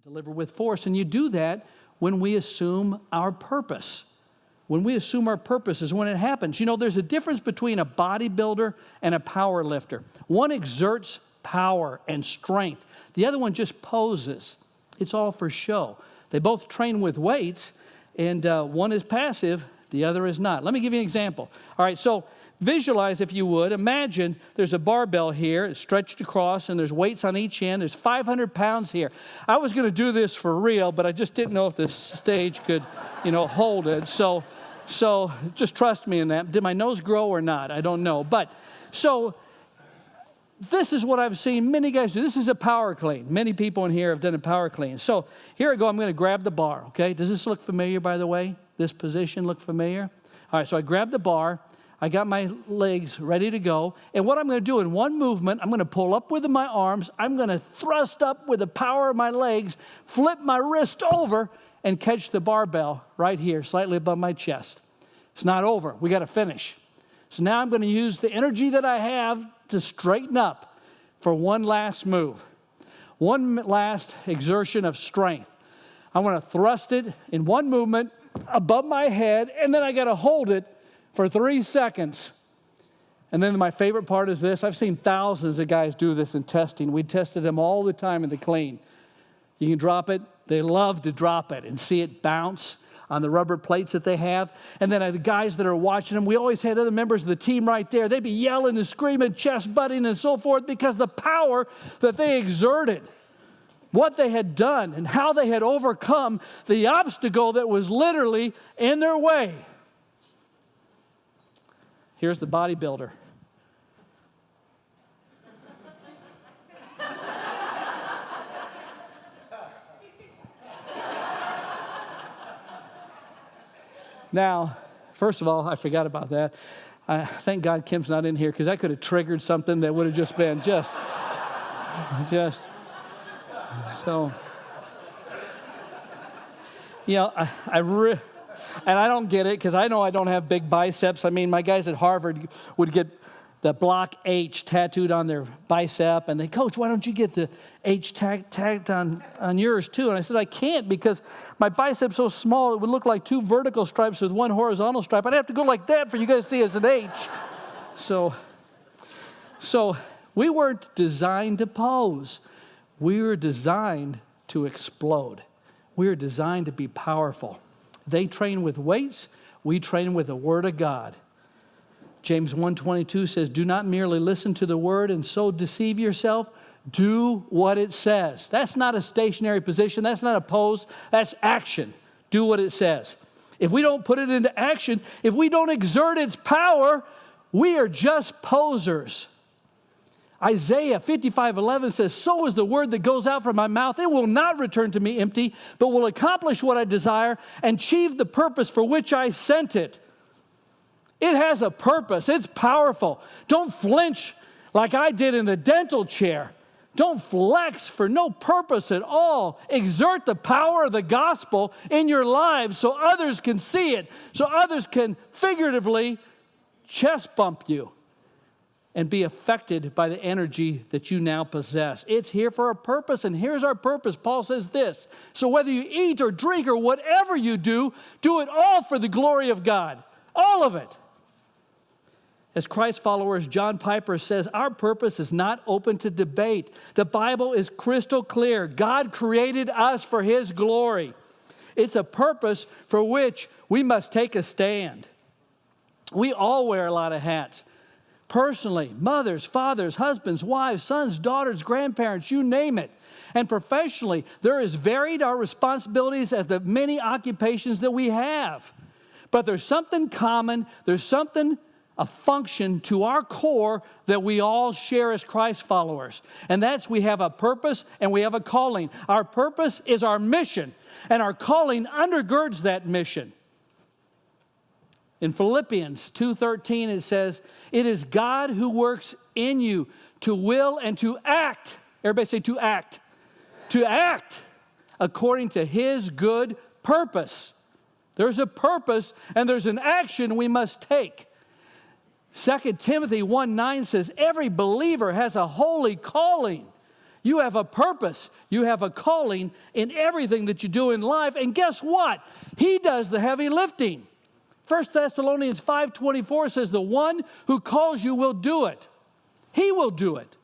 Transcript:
deliver with force. And you do that when we assume our purpose. When we assume our purpose is when it happens. You know, there's a difference between a bodybuilder and a power lifter. One exerts power and strength. The other one just poses. It's all for show. They both train with weights, and one is passive, the other is not. Let me give you an example. All right, so visualize, if you would. Imagine there's a barbell here. It's stretched across, and there's weights on each end. There's 500 pounds here. I was going to do this for real, but I just didn't know if this stage could, hold it. So just trust me in that. Did my nose grow or not? I don't know. But so this is what I've seen many guys do. This is a power clean. Many people in here have done a power clean. So here I go. I'm going to grab the bar, okay? Does this look familiar, by the way? This position look familiar? All right, so I grab the bar. I got my legs ready to go. And what I'm going to do in one movement, I'm going to pull up with my arms. I'm going to thrust up with the power of my legs, flip my wrist over, and catch the barbell right here, slightly above my chest. It's not over. We got to finish. So now I'm going to use the energy that I have to straighten up for one last move. One last exertion of strength. I want to thrust it in one movement above my head, and then I got to hold it for 3 seconds. And then my favorite part is this. I've seen thousands of guys do this in testing. We tested them all the time in the clean. You can drop it. They love to drop it and see it bounce on the rubber plates that they have. And then the guys that are watching them, we always had other members of the team right there. They'd be yelling and screaming, chest butting and so forth, because the power that they exerted, what they had done and how they had overcome the obstacle that was literally in their way. Here's the bodybuilder. Now, first of all, I forgot about that. Thank God Kim's not in here, because I could have triggered something that would have just been so. And I don't get it, because I know I don't have big biceps. I mean, my guys at Harvard would get the block H tattooed on their bicep, and they, Coach, why don't you get the H tagged on yours too? And I said, I can't, because my bicep's so small, it would look like 2 vertical stripes with 1 horizontal stripe. I'd have to go like that for you guys to see as an H. So we weren't designed to pose. We were designed to explode. We were designed to be powerful. They train with weights. We train with the Word of God. James 1:22 says, do not merely listen to the word and so deceive yourself. Do what it says. That's not a stationary position. That's not a pose. That's action. Do what it says. If we don't put it into action, if we don't exert its power, we are just posers. Isaiah 55:11 says, so is the word that goes out from my mouth. It will not return to me empty, but will accomplish what I desire and achieve the purpose for which I sent it. It has a purpose. It's powerful. Don't flinch like I did in the dental chair. Don't flex for no purpose at all. Exert the power of the gospel in your lives so others can see it, so others can figuratively chest bump you and be affected by the energy that you now possess. It's here for a purpose, and here's our purpose. Paul says this, so whether you eat or drink or whatever you do it all for the glory of God. All of it. As Christ followers, John Piper says, our purpose is not open to debate. The Bible is crystal clear. God created us for His glory. It's a purpose for which we must take a stand. We all wear a lot of hats. Personally, mothers, fathers, husbands, wives, sons, daughters, grandparents, you name it. And professionally, there is varied our responsibilities as the many occupations that we have. But there's something common, a function to our core that we all share as Christ followers. And that's we have a purpose and we have a calling. Our purpose is our mission, and our calling undergirds that mission. In Philippians 2:13 it says, it is God who works in you to will and to act. Everybody say to act. To act according to His good purpose. There's a purpose and there's an action we must take. 2 Timothy 1:9 says, every believer has a holy calling. You have a purpose. You have a calling in everything that you do in life. And guess what? He does the heavy lifting. 1 Thessalonians 5:24 says, the one who calls you will do it. He will do it.